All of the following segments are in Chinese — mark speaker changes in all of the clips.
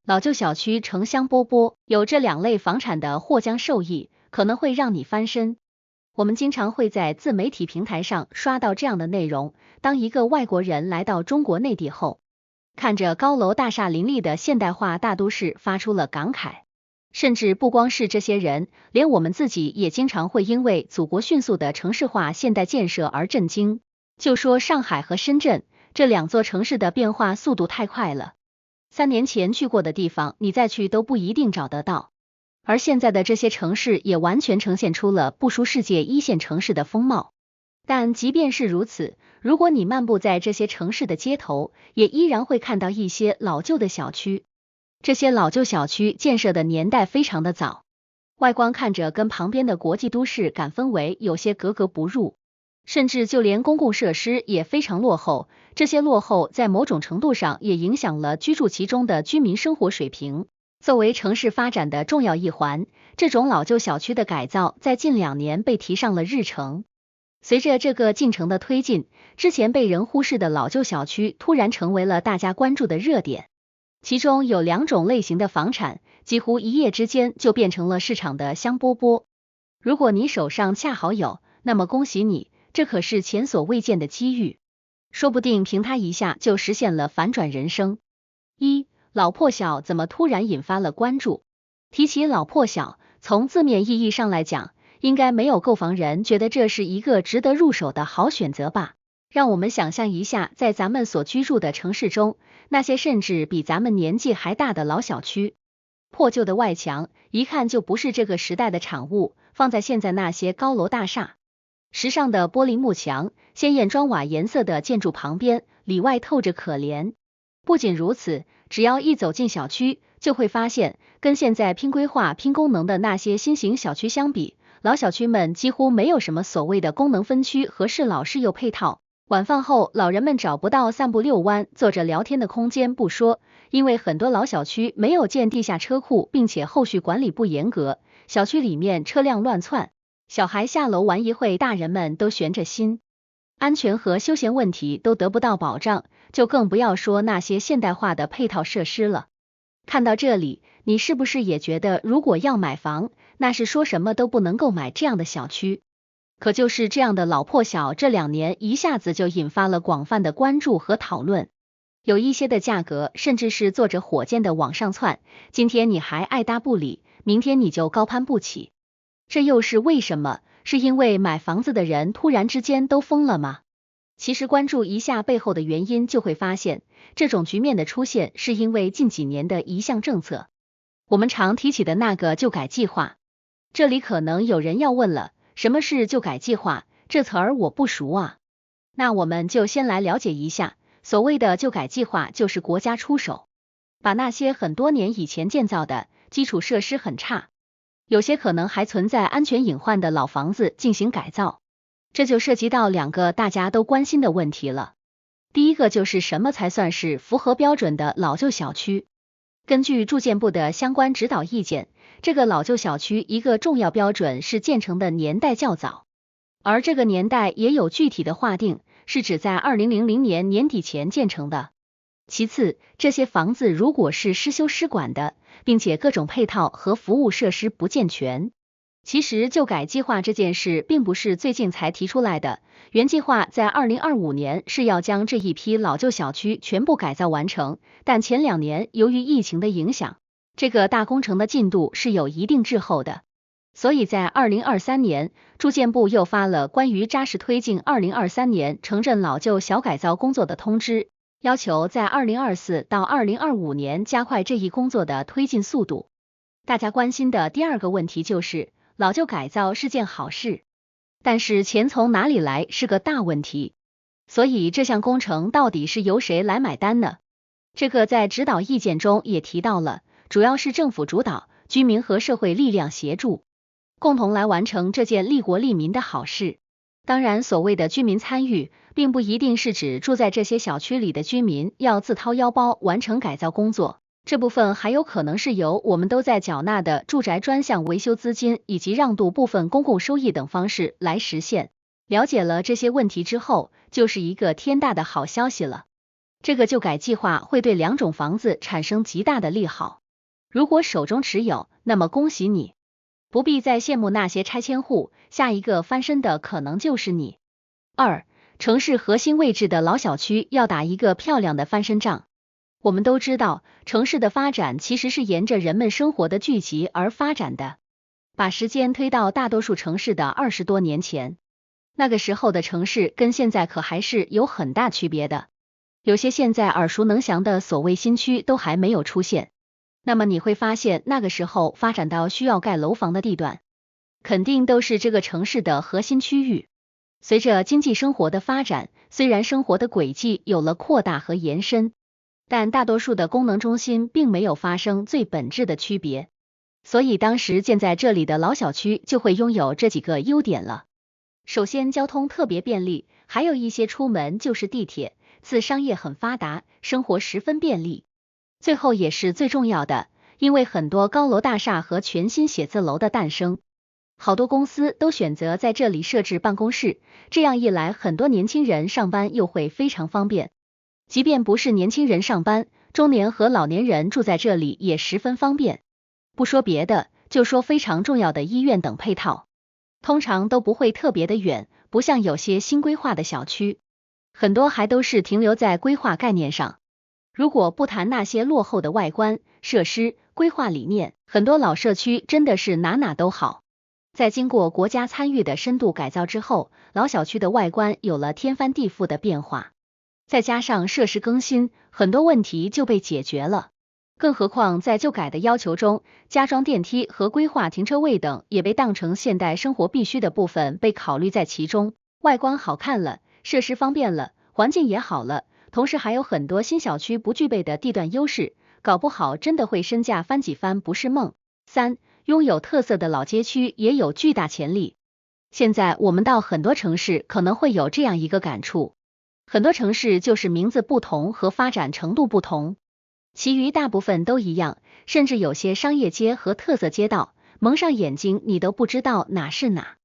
Speaker 1: 老旧小区城乡波波，有这两类房产的或将受益，可能会让你翻身。我们经常会在自媒体平台上刷到这样的内容，当一个外国人来到中国内地后，看着高楼大厦林立的现代化大都市，发出了感慨。甚至不光是这些人，连我们自己也经常会因为祖国迅速的城市化现代建设而震惊。就说上海和深圳这两座城市的变化速度太快了，3年前去过的地方，你再去都不一定找得到。而现在的这些城市也完全呈现出了不输世界一线城市的风貌。但即便是如此，如果你漫步在这些城市的街头，也依然会看到一些老旧的小区。这些老旧小区建设的年代非常的早，外观看着跟旁边的国际都市感氛围有些格格不入，甚至就连公共设施也非常落后。这些落后在某种程度上也影响了居住其中的居民生活水平。作为城市发展的重要一环，这种老旧小区的改造在近2年被提上了日程。随着这个进程的推进，之前被人忽视的老旧小区突然成为了大家关注的热点。其中有2种类型的房产，几乎一夜之间就变成了市场的香饽饽。如果你手上恰好有，那么恭喜你，这可是前所未见的机遇，说不定凭它一下就实现了反转人生。老破小怎么突然引发了关注？提起老破小，从字面意义上来讲，应该没有购房人觉得这是一个值得入手的好选择吧？让我们想象一下，在咱们所居住的城市中，那些甚至比咱们年纪还大的老小区，破旧的外墙，一看就不是这个时代的产物。放在现在那些高楼大厦，时尚的玻璃幕墙，鲜艳砖瓦颜色的建筑旁边，里外透着可怜。不仅如此，只要一走进小区，就会发现，跟现在拼规划、拼功能的那些新型小区相比，老小区们几乎没有什么所谓的功能分区和适老适幼配套。晚饭后，老人们找不到散步遛弯、坐着聊天的空间不说，因为很多老小区没有建地下车库，并且后续管理不严格，小区里面车辆乱窜，小孩下楼玩一会，大人们都悬着心，安全和休闲问题都得不到保障，就更不要说那些现代化的配套设施了。看到这里，你是不是也觉得，如果要买房，那是说什么都不能够买这样的小区？可就是这样的老破小，这2年一下子就引发了广泛的关注和讨论。有一些的价格甚至是坐着火箭的往上窜，今天你还爱搭不理，明天你就高攀不起。这又是为什么？是因为买房子的人突然之间都疯了吗？其实关注一下背后的原因，就会发现，这种局面的出现是因为近几年的一项政策，我们常提起的那个旧改计划。这里可能有人要问了，什么是旧改计划？这词儿我不熟啊。那我们就先来了解一下，所谓的旧改计划，就是国家出手，把那些很多年以前建造的基础设施很差，有些可能还存在安全隐患的老房子进行改造。这就涉及到2个大家都关心的问题了。第一个就是什么才算是符合标准的老旧小区？根据住建部的相关指导意见，这个老旧小区一个重要标准是建成的年代较早，而这个年代也有具体的划定，是指在2000年年底前建成的。其次，这些房子如果是失修失管的，并且各种配套和服务设施不健全。其实旧改计划这件事并不是最近才提出来的，原计划在2025年是要将这一批老旧小区全部改造完成，但前2年由于疫情的影响，这个大工程的进度是有一定滞后的。所以在2023年，住建部又发了关于扎实推进2023年城镇老旧小改造工作的通知，要求在2024到2025年加快这一工作的推进速度。大家关心的第2个问题就是，老旧改造是件好事，但是钱从哪里来是个大问题。所以这项工程到底是由谁来买单呢？这个在指导意见中也提到了，主要是政府主导，居民和社会力量协助，共同来完成这件利国利民的好事。当然，所谓的居民参与，并不一定是指住在这些小区里的居民要自掏腰包完成改造工作，这部分还有可能是由我们都在缴纳的住宅专项维修资金以及让渡部分公共收益等方式来实现。了解了这些问题之后，就是一个天大的好消息了。这个旧改计划会对两种房子产生极大的利好。如果手中持有，那么恭喜你，不必再羡慕那些拆迁户，下一个翻身的可能就是你。二、城市核心位置的老小区要打一个漂亮的翻身仗。我们都知道，城市的发展其实是沿着人们生活的聚集而发展的。把时间推到大多数城市的20多年前，那个时候的城市跟现在可还是有很大区别的。有些现在耳熟能详的所谓新区都还没有出现。那么你会发现，那个时候发展到需要盖楼房的地段，肯定都是这个城市的核心区域。随着经济生活的发展，虽然生活的轨迹有了扩大和延伸，但大多数的功能中心并没有发生最本质的区别。所以当时建在这里的老小区就会拥有这几个优点了。首先，交通特别便利，还有一些出门就是地铁，自商业很发达，生活十分便利。最后也是最重要的，因为很多高楼大厦和全新写字楼的诞生，好多公司都选择在这里设置办公室，这样一来，很多年轻人上班又会非常方便。即便不是年轻人上班，中年和老年人住在这里也十分方便。不说别的，就说非常重要的医院等配套，通常都不会特别的远，不像有些新规划的小区，很多还都是停留在规划概念上。如果不谈那些落后的外观、设施、规划理念，很多老社区真的是哪哪都好。在经过国家参与的深度改造之后，老小区的外观有了天翻地覆的变化，再加上设施更新，很多问题就被解决了。更何况在旧改的要求中，加装电梯和规划停车位等也被当成现代生活必须的部分被考虑在其中。外观好看了，设施方便了，环境也好了，同时还有很多新小区不具备的地段优势，搞不好真的会身价翻几番不是梦。三、拥有特色的老街区也有巨大潜力。现在我们到很多城市可能会有这样一个感触，很多城市就是名字不同和发展程度不同，其余大部分都一样，甚至有些商业街和特色街道，蒙上眼睛你都不知道哪是哪。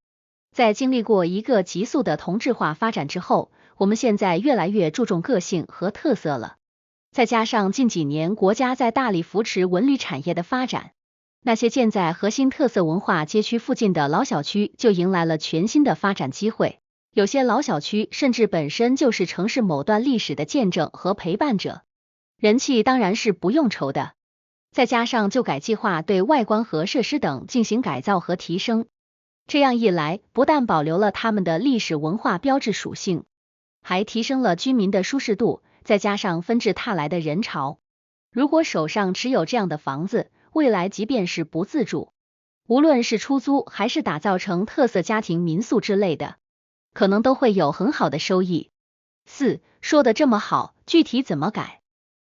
Speaker 1: 在经历过一个急速的同质化发展之后，我们现在越来越注重个性和特色了。再加上近几年国家在大力扶持文旅产业的发展，那些建在核心特色文化街区附近的老小区就迎来了全新的发展机会。有些老小区甚至本身就是城市某段历史的见证和陪伴者，人气当然是不用愁的。再加上旧改计划对外观和设施等进行改造和提升，这样一来，不但保留了他们的历史文化标志属性，还提升了居民的舒适度。再加上纷至沓来的人潮，如果手上持有这样的房子，未来即便是不自住，无论是出租还是打造成特色家庭民宿之类的，可能都会有很好的收益。四、说的这么好，具体怎么改？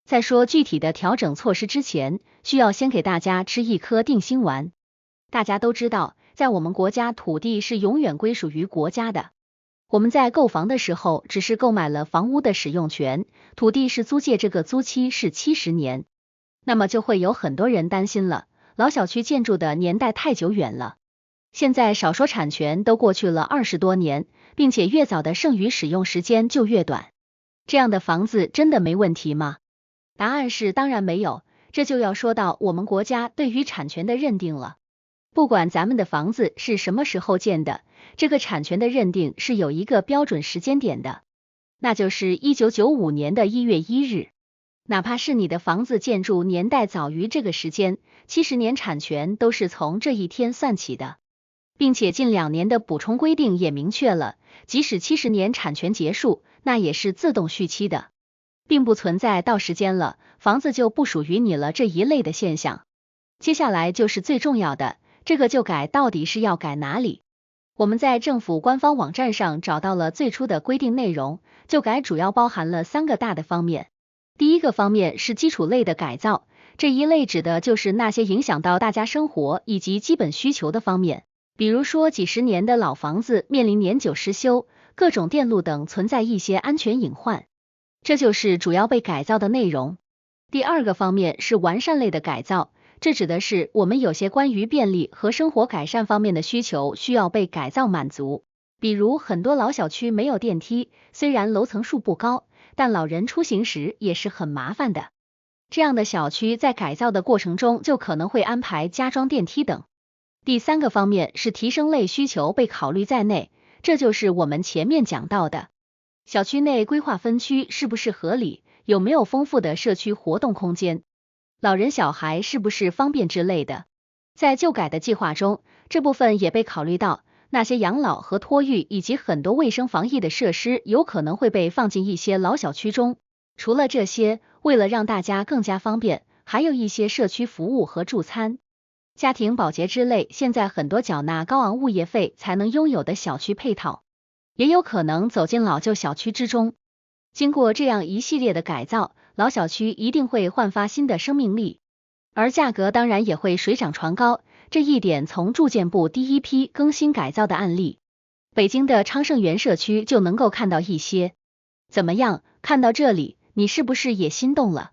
Speaker 1: 在说具体的调整措施之前，需要先给大家吃一颗定心丸。大家都知道，在我们国家，土地是永远归属于国家的。我们在购房的时候，只是购买了房屋的使用权，土地是租借，这个租期是70年。那么就会有很多人担心了，老小区建筑的年代太久远了，现在少说产权都过去了20多年，并且越早的剩余使用时间就越短，这样的房子真的没问题吗？答案是当然没有，这就要说到我们国家对于产权的认定了。不管咱们的房子是什么时候建的，这个产权的认定是有一个标准时间点的，那就是1995年的1月1日。哪怕是你的房子建筑年代早于这个时间，70年产权都是从这一天算起的。并且近2年的补充规定也明确了，即使70年产权结束，那也是自动续期的，并不存在到时间了，房子就不属于你了这一类的现象。接下来就是最重要的，这个旧改到底是要改哪里？我们在政府官方网站上找到了最初的规定内容，旧改主要包含了3个大的方面。第一个方面是基础类的改造，这一类指的就是那些影响到大家生活以及基本需求的方面，比如说几十年的老房子面临年久失修，各种电路等存在一些安全隐患，这就是主要被改造的内容。第二个方面是完善类的改造，这指的是我们有些关于便利和生活改善方面的需求需要被改造满足，比如很多老小区没有电梯，虽然楼层数不高，但老人出行时也是很麻烦的。这样的小区在改造的过程中就可能会安排加装电梯等。第三个方面是提升类需求被考虑在内，这就是我们前面讲到的，小区内规划分区是不是合理，有没有丰富的社区活动空间，老人小孩是不是方便之类的。在旧改的计划中，这部分也被考虑到，那些养老和托育以及很多卫生防疫的设施有可能会被放进一些老小区中。除了这些，为了让大家更加方便，还有一些社区服务和助餐、家庭保洁之类，现在很多缴纳高昂物业费才能拥有的小区配套，也有可能走进老旧小区之中。经过这样一系列的改造，老小区一定会焕发新的生命力，而价格当然也会水涨船高，这一点从住建部第一批更新改造的案例，北京的昌盛园社区就能够看到一些。怎么样，看到这里，你是不是也心动了？